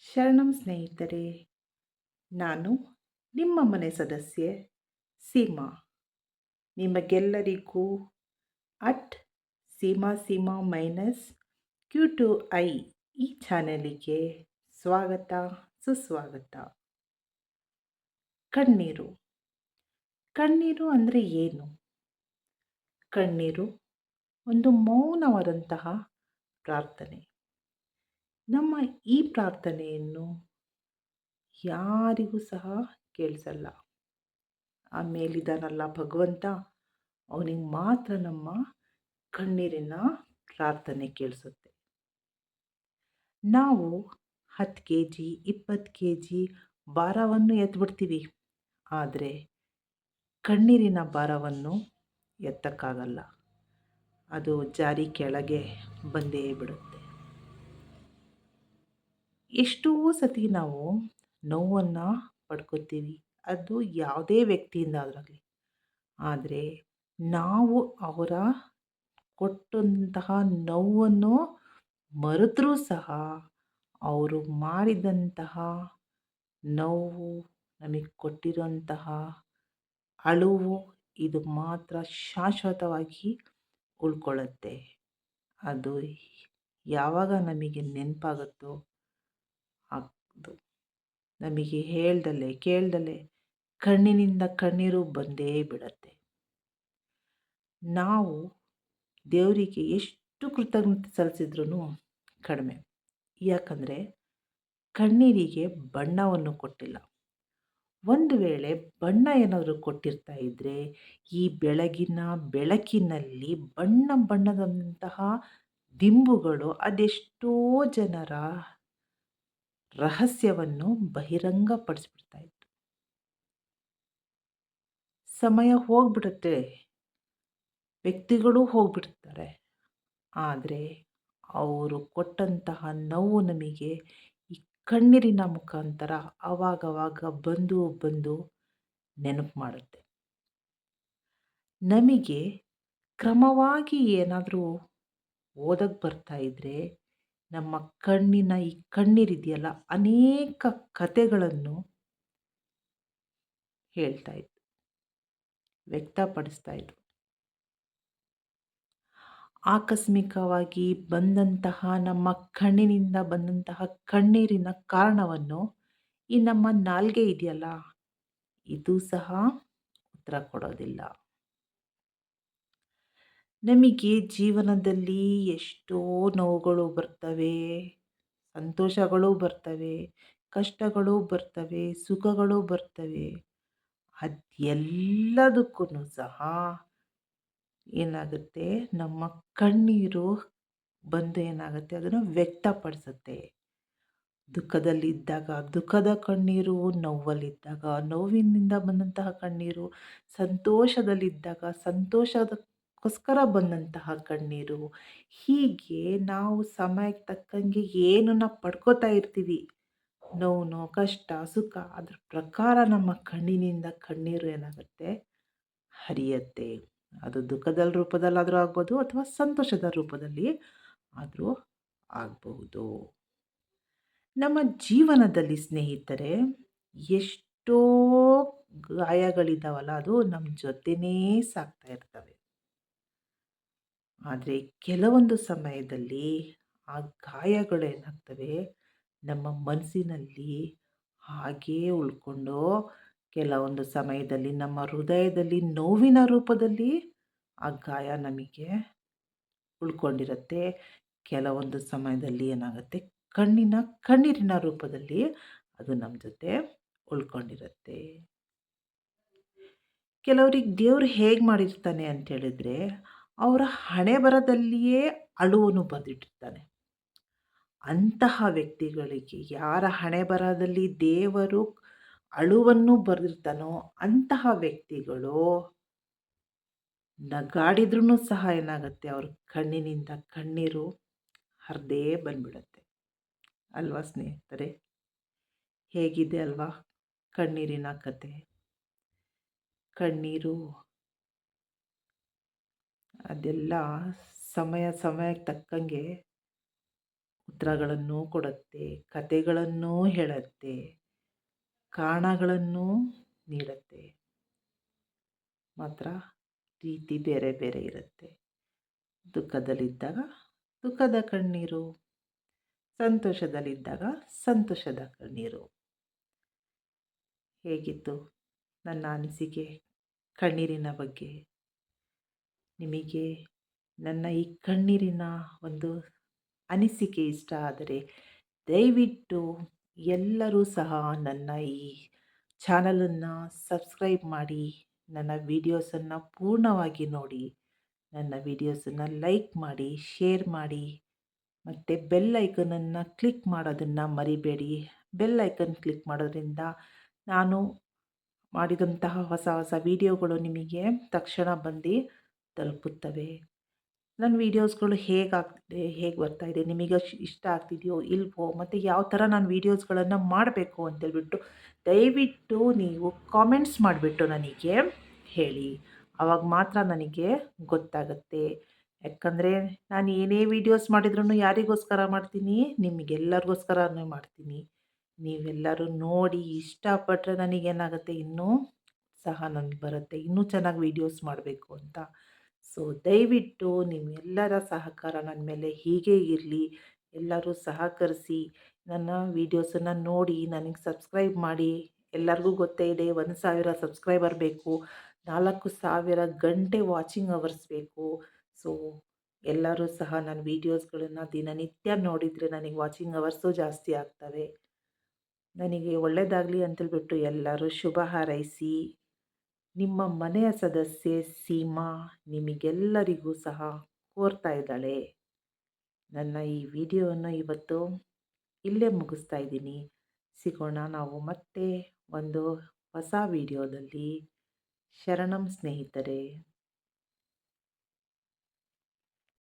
ಶರಣಂ ಸ್ನೇಹಿತರೆ, ನಾನು ನಿಮ್ಮ ಮನೆ ಸದಸ್ಯೆ ಸೀಮಾ. ನಿಮಗೆಲ್ಲರಿಗೂ ಅಟ್ ಸೀಮಾ ಮೈನಸ್ Q2I ಈ ಚಾನೆಲಿಗೆ ಸ್ವಾಗತ, ಸುಸ್ವಾಗತ. ಕಣ್ಣೀರು. ಕಣ್ಣೀರು ಅಂದರೆ ಏನು? ಕಣ್ಣೀರು ಒಂದು ಮೌನವಾದಂತಹ ಪ್ರಾರ್ಥನೆ. ನಮ್ಮ ಈ ಪ್ರಾರ್ಥನೆಯನ್ನು ಯಾರಿಗೂ ಸಹ ಕೇಳಿಸಲ್ಲ. ಆ ಮೇಲಿದ್ದಾನಲ್ಲ ಭಗವಂತ, ಅವನಿಗೆ ಮಾತ್ರ ನಮ್ಮ ಕಣ್ಣೀರಿನ ಪ್ರಾರ್ಥನೆ ಕೇಳಿಸುತ್ತೆ. ನಾವು 10 kg 20 kg ಭಾರವನ್ನು ಎತ್ಬಿಡ್ತೀವಿ, ಆದರೆ ಕಣ್ಣೀರಿನ ಭಾರವನ್ನು ಎತ್ತಕ್ಕಾಗಲ್ಲ. ಅದು ಜಾರಿ ಕೆಳಗೆ ಬಂದೇ ಬಿಡುತ್ತೆ. ಎಷ್ಟೋ ಸತಿ ನಾವು ನೋವನ್ನು ಪಡ್ಕೋತೀವಿ, ಅದು ಯಾವುದೇ ವ್ಯಕ್ತಿಯಿಂದ ಆಗಲಿ. ಆದರೆ ನಾವು ಅವರ ಕೊಟ್ಟಂತಹ ನೋವನ್ನು ಮರೆತರೂ ಸಹ ಅವರು ಮಾಡಿದಂತಹ ನೋವು, ನಮಗೆ ಕೊಟ್ಟಿರುವಂತಹ ಅಳುವು ಇದು ಮಾತ್ರ ಶಾಶ್ವತವಾಗಿ ಉಳ್ಕೊಳ್ಳುತ್ತೆ. ಅದು ಯಾವಾಗ ನಮಗೆ ನೆನಪಾಗುತ್ತೋ ಅದು ನಮಗೆ ಹೇಳ್ದಲೇ ಕೇಳ್ದಲೇ ಕಣ್ಣಿನಿಂದ ಕಣ್ಣೀರು ಬಂದೇ ಬಿಡತ್ತೆ. ನಾವು ದೇವರಿಗೆ ಎಷ್ಟು ಕೃತಜ್ಞತೆ ಸಲ್ಲಿಸಿದ್ರೂ ಕಡಿಮೆ. ಯಾಕಂದರೆ ಕಣ್ಣೀರಿಗೆ ಬಣ್ಣವನ್ನು ಕೊಟ್ಟಿಲ್ಲ. ಒಂದು ವೇಳೆ ಬಣ್ಣ ಏನಾದರೂ ಕೊಟ್ಟಿರ್ತಾ ಇದ್ದರೆ ಈ ಬೆಳಗಿನ ಬೆಳಕಿನಲ್ಲಿ ಬಣ್ಣ ಬಣ್ಣದಂತಹ ದಿಂಬುಗಳು ಅದೆಷ್ಟೋ ಜನರ ರಹಸ್ಯವನ್ನು ಬಹಿರಂಗಪಡಿಸ್ಬಿಡ್ತಾ ಇತ್ತು. ಸಮಯ ಹೋಗ್ಬಿಡುತ್ತೆ, ವ್ಯಕ್ತಿಗಳು ಹೋಗ್ಬಿಡ್ತಾರೆ, ಆದರೆ ಅವರು ಕೊಟ್ಟಂತಹ ನೋವು ನಮಗೆ ಈ ಕಣ್ಣೀರಿನ ಮುಖಾಂತರ ಆವಾಗವಾಗ ಬಂದು ನೆನಪು ಮಾಡುತ್ತೆ. ನಮಗೆ ಕ್ರಮವಾಗಿ ಏನಾದರೂ ಓದಕ್ಕೆ ಬರ್ತಾ ಇದ್ದರೆ ನಮ್ಮ ಕಣ್ಣಿನ ಈ ಕಣ್ಣೀರಿದೆಯಲ್ಲ, ಅನೇಕ ಕಥೆಗಳನ್ನು ಹೇಳ್ತಾ ಇತ್ತು, ವ್ಯಕ್ತಪಡಿಸ್ತಾ ಇತ್ತು. ಆಕಸ್ಮಿಕವಾಗಿ ಬಂದಂತಹ ನಮ್ಮ ಕಣ್ಣಿನಿಂದ ಬಂದಂತಹ ಕಣ್ಣೀರಿನ ಕಾರಣವನ್ನು ಈ ನಮ್ಮ ನಾಲಿಗೆ ಇದೆಯಲ್ಲ, ಇದು ಸಹ ಉತ್ತರ ಕೊಡೋದಿಲ್ಲ. ನಮಗೆ ಜೀವನದಲ್ಲಿ ಎಷ್ಟೋ ನೋವುಗಳು ಬರ್ತವೆ, ಸಂತೋಷಗಳು ಬರ್ತವೆ, ಕಷ್ಟಗಳು ಬರ್ತವೆ, ಸುಖಗಳು ಬರ್ತವೆ. ಅದೆಲ್ಲದಕ್ಕೂ ಸಹ ಏನಾಗುತ್ತೆ, ನಮ್ಮ ಕಣ್ಣೀರು ಬಂದು ಏನಾಗುತ್ತೆ, ಅದನ್ನು ವ್ಯಕ್ತಪಡಿಸುತ್ತೆ. ದುಃಖದಲ್ಲಿದ್ದಾಗ ದುಃಖದ ಕಣ್ಣೀರು, ನೋವಲ್ಲಿದ್ದಾಗ ನೋವಿನಿಂದ ಬಂದಂತಹ ಕಣ್ಣೀರು, ಸಂತೋಷದಲ್ಲಿದ್ದಾಗ ಸಂತೋಷದಕ್ಕೋಸ್ಕರ ಬಂದಂತಹ ಕಣ್ಣೀರು. ಹೀಗೆ ನಾವು ಸಮಯಕ್ಕೆ ತಕ್ಕಂಗೆ ಏನನ್ನು ಪಡ್ಕೋತಾ ಇರ್ತೀವಿ, ನೋವು, ಕಷ್ಟ, ಸುಖ, ಅದ್ರ ಪ್ರಕಾರ ನಮ್ಮ ಕಣ್ಣಿನಿಂದ ಕಣ್ಣೀರು ಏನಾಗುತ್ತೆ, ಹರಿಯತ್ತೆ. ಅದು ದುಃಖದ ರೂಪದಲ್ಲಾದರೂ ಆಗ್ಬೋದು ಅಥವಾ ಸಂತೋಷದ ರೂಪದಲ್ಲಿ ಆದರೂ ಆಗಬಹುದು. ನಮ್ಮ ಜೀವನದಲ್ಲಿ ಸ್ನೇಹಿತರೆ ಎಷ್ಟೋ ಗಾಯಗಳಿದ್ದಾವಲ್ಲ, ಅದು ನಮ್ಮ ಜೊತೆನೇ ಸಾಗ್ತಾ ಇರ್ತವೆ. ಆದರೆ ಕೆಲವೊಂದು ಸಮಯದಲ್ಲಿ ಆ ಗಾಯಗಳೇನಾಗ್ತವೆ, ನಮ್ಮ ಮನಸ್ಸಿನಲ್ಲಿ ಹಾಗೇ ಉಳ್ಕೊಂಡು ಕೆಲವೊಂದು ಸಮಯದಲ್ಲಿ ನಮ್ಮ ಹೃದಯದಲ್ಲಿ ನೋವಿನ ರೂಪದಲ್ಲಿ ಆ ಗಾಯ ನಮಗೆ ಉಳ್ಕೊಂಡಿರುತ್ತೆ. ಕೆಲವೊಂದು ಸಮಯದಲ್ಲಿ ಏನಾಗುತ್ತೆ, ಕಣ್ಣೀರಿನ ರೂಪದಲ್ಲಿ ಅದು ನಮ್ಮ ಜೊತೆ ಉಳ್ಕೊಂಡಿರುತ್ತೆ. ಕೆಲವ್ರಿಗೆ ದೇವರು ಹೇಗೆ ಮಾಡಿರ್ತಾನೆ ಅಂತೇಳಿದರೆ, ಅವರ ಹಣೆಬರಹದಲ್ಲಿಯೇ ಅಳುವನ್ನು ಬರೆದಿಟ್ಟಿರ್ತಾನೆ. ಅಂತಹ ವ್ಯಕ್ತಿಗಳಿಗೆ ಯಾರ ಹಣೆಬರಹದಲ್ಲಿ ದೇವರು ಅಳುವನ್ನು ಬರೆದಿರ್ತಾನೋ ಅಂತಹ ವ್ಯಕ್ತಿಗಳು ನಗಾಡಿದ್ರೂ ಸಹ ಏನಾಗುತ್ತೆ, ಅವ್ರ ಕಣ್ಣಿನಿಂದ ಕಣ್ಣೀರು ಹರಿದೇ ಬಂದ್ಬಿಡುತ್ತೆ ಅಲ್ವಾ ಸ್ನೇಹಿತರೆ? ಹೇಗಿದೆ ಅಲ್ವಾ ಕಣ್ಣೀರಿನ ಕತೆ? ಕಣ್ಣೀರು ಅದೆಲ್ಲ ಸಮಯಕ್ಕೆ ತಕ್ಕಂಗೆ ಉತ್ತರಗಳನ್ನೂ ಕೊಡುತ್ತೆ, ಕಥೆಗಳನ್ನೂ ಹೇಳುತ್ತೆ, ಕಾರಣಗಳನ್ನೂ ನೀಡುತ್ತೆ. ಮಾತ್ರ ರೀತಿ ಬೇರೆ ಬೇರೆ ಇರುತ್ತೆ. ದುಃಖದಲ್ಲಿದ್ದಾಗ ದುಃಖದ ಕಣ್ಣೀರು, ಸಂತೋಷದಲ್ಲಿದ್ದಾಗ ಸಂತೋಷದ ಕಣ್ಣೀರು. ಹೇಗಿತ್ತು ನನ್ನ ಅನಿಸಿಕೆ ಕಣ್ಣೀರಿನ ಬಗ್ಗೆ? ನಿಮಗೆ ನನ್ನ ಈ ಕಣ್ಣೀರಿನ ಒಂದು ಅನಿಸಿಕೆ ಇಷ್ಟ ಆದರೆ ದಯವಿಟ್ಟು ಎಲ್ಲರೂ ಸಹ ನನ್ನ ಈ ಚಾನಲನ್ನು ಸಬ್ಸ್ಕ್ರೈಬ್ ಮಾಡಿ, ನನ್ನ ವೀಡಿಯೋಸನ್ನು ಪೂರ್ಣವಾಗಿ ನೋಡಿ, ನನ್ನ ವೀಡಿಯೋಸನ್ನು ಲೈಕ್ ಮಾಡಿ, ಶೇರ್ ಮಾಡಿ, ಮತ್ತು ಬೆಲ್ ಐಕನನ್ನು ಕ್ಲಿಕ್ ಮಾಡೋದನ್ನು ಮರಿಬೇಡಿ. ಬೆಲ್ ಐಕನ್ ಕ್ಲಿಕ್ ಮಾಡೋದ್ರಿಂದ ನಾನು ಮಾಡಿದಂತಹ ಹೊಸ ಹೊಸ ವೀಡಿಯೋಗಳು ನಿಮಗೆ ತಕ್ಷಣ ಬಂದು ತಲುಪುತ್ತವೆ. ನನ್ನ ವೀಡಿಯೋಸ್ಗಳು ಹೇಗಾಗ್ತಿದೆ, ಹೇಗೆ ಬರ್ತಾಯಿದೆ, ನಿಮಗೆ ಇಷ್ಟ ಆಗ್ತಿದೆಯೋ ಇಲ್ವೋ, ಮತ್ತು ಯಾವ ಥರ ನಾನು ವೀಡಿಯೋಸ್ಗಳನ್ನು ಮಾಡಬೇಕು ಅಂತೇಳ್ಬಿಟ್ಟು ದಯವಿಟ್ಟು ನೀವು ಕಾಮೆಂಟ್ಸ್ ಮಾಡಿಬಿಟ್ಟು ನನಗೆ ಹೇಳಿ. ಆವಾಗ ಮಾತ್ರ ನನಗೆ ಗೊತ್ತಾಗುತ್ತೆ. ಯಾಕಂದರೆ ನಾನು ಏನೇ ವೀಡಿಯೋಸ್ ಮಾಡಿದ್ರೂ ಯಾರಿಗೋಸ್ಕರ ಮಾಡ್ತೀನಿ? ನಿಮಗೆಲ್ಲರಿಗೋಸ್ಕರನೇ ಮಾಡ್ತೀನಿ. ನೀವೆಲ್ಲರೂ ನೋಡಿ ಇಷ್ಟಪಟ್ಟರೆ ನನಗೇನಾಗುತ್ತೆ, ಇನ್ನೂ ಸಹ ನನಗೆ ಬರುತ್ತೆ ಇನ್ನೂ ಚೆನ್ನಾಗಿ ವೀಡಿಯೋಸ್ ಮಾಡಬೇಕು ಅಂತ. ಸೊ ದಯವಿಟ್ಟು ನಿಮ್ಮೆಲ್ಲರ ಸಹಕಾರ ನನ್ನ ಮೇಲೆ ಹೀಗೆ ಇರಲಿ. ಎಲ್ಲರೂ ಸಹಕರಿಸಿ ನನ್ನ ವೀಡಿಯೋಸನ್ನು ನೋಡಿ ನನಗೆ ಸಬ್ಸ್ಕ್ರೈಬ್ ಮಾಡಿ. ಎಲ್ಲರಿಗೂ ಗೊತ್ತೇ ಇದೆ 1,000 ಸಬ್ಸ್ಕ್ರೈಬರ್ ಬೇಕು, 4,000 ಗಂಟೆ ವಾಚಿಂಗ್ ಅವರ್ಸ್ ಬೇಕು. ಸೊ ಎಲ್ಲರೂ ಸಹ ನನ್ನ ವೀಡಿಯೋಸ್ಗಳನ್ನು ದಿನನಿತ್ಯ ನೋಡಿದರೆ ನನಗೆ ವಾಚಿಂಗ್ ಅವರ್ಸು ಜಾಸ್ತಿ ಆಗ್ತವೆ. ನನಗೆ ಒಳ್ಳೆಯದಾಗಲಿ ಅಂತೇಳ್ಬಿಟ್ಟು ಎಲ್ಲರೂ ಶುಭ ಹಾರೈಸಿ. ನಿಮ್ಮ ಮನೆಯ ಸದಸ್ಯೆ ಸೀಮಾ ನಿಮಗೆಲ್ಲರಿಗೂ ಸಹ ಕೋರ್ತಾ ಇದ್ದಾಳೆ. ನನ್ನ ಈ ವಿಡಿಯೋವನ್ನು ಇವತ್ತು ಇಲ್ಲೇ ಮುಗಿಸ್ತಾ ಇದ್ದೀನಿ. ಸಿಗೋಣ ನಾವು ಮತ್ತೆ ಒಂದು ಹೊಸ ವಿಡಿಯೋದಲ್ಲಿ. ಶರಣಂ ಸ್ನೇಹಿತರೆ.